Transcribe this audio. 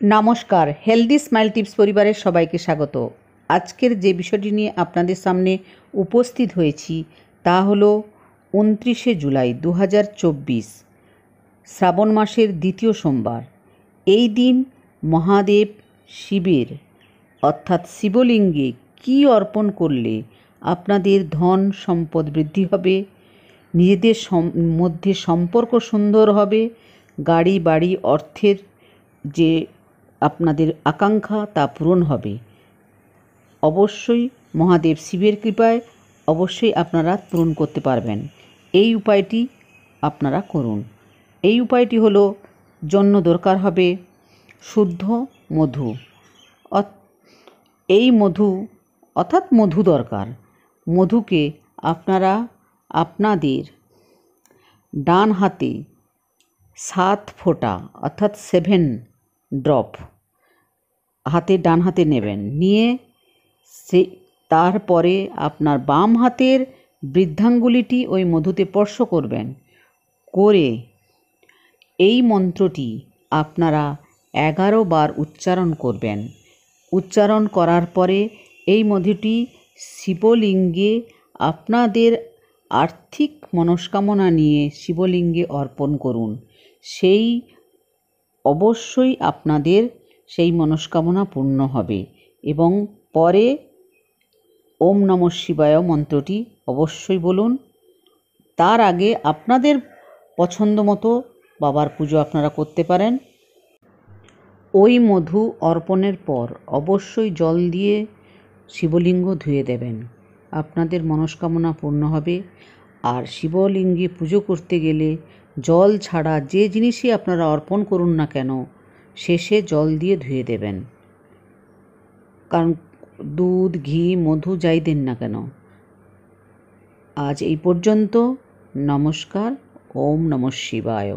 নমস্কার, healthy smile tips পরিবারের সবাইকে স্বাগত। আজকের যে বিষয়টি নিয়ে আপনাদের সামনে উপস্থিত হয়েছি তা হলো 29শে জুলাই 2024 শ্রাবণ মাসের দ্বিতীয় সোমবার। এই দিন মহাদেব শিবের অর্থাৎ শিবলিঙ্গে কী অর্পণ করলে আপনাদের ধন সম্পদ বৃদ্ধি হবে, নিজেদের মধ্যে সম্পর্ক সুন্দর হবে, গাড়ি বাড়ি অর্থের যে আপনাদের আকাঙ্ক্ষা তা পূরণ হবে। অবশ্যই মহাদেব শিবের কৃপায় অবশ্যই আপনারা পূরণ করতে পারবেন। এই উপায়টি আপনারা করুন। এই উপায়টি হলো জন্য দরকার হবে শুদ্ধ মধু। এই মধু অর্থাৎ মধু দরকার। মধুকে আপনারা আপনাদের ডান হাতে 7 ফোঁটা অর্থাৎ 7 ড্রপ ডান হাতে নেবেন। নিয়ে তারপরে আপনার বাম হাতের বৃদ্ধাঙ্গুলিটি ওই মধুতে স্পর্শ করবেন। করে এই মন্ত্রটি আপনারা 11 বার উচ্চারণ করবেন। উচ্চারণ করার পরে এই মধুটি শিবলিঙ্গে আপনাদের আর্থিক মনস্কামনা নিয়ে শিবলিঙ্গে অর্পণ করুন। সেই অবশ্যই আপনাদের সেই মনস্কামনা পূর্ণ হবে। এবং পরে ওম নমঃ শিবায় মন্ত্রটি অবশ্যই বলুন। তার আগে আপনাদের পছন্দ মতো বাবার পুজো আপনারা করতে পারেন। ওই মধু অর্পণের পর অবশ্যই জল দিয়ে শিবলিঙ্গ ধুয়ে দেবেন। আপনাদের মনস্কামনা পূর্ণ হবে। আর শিবলিঙ্গে পুজো করতে গেলে জল ছাড়া যে জিনিসই আপনারা অর্পণ করুন না কেন শেষে জল দিয়ে ধুয়ে দেবেন। কারণ দুধ, ঘি, মধু যাই দেন না কেন। আজ এই পর্যন্ত। নমস্কার। ওম নমঃ শিবায়।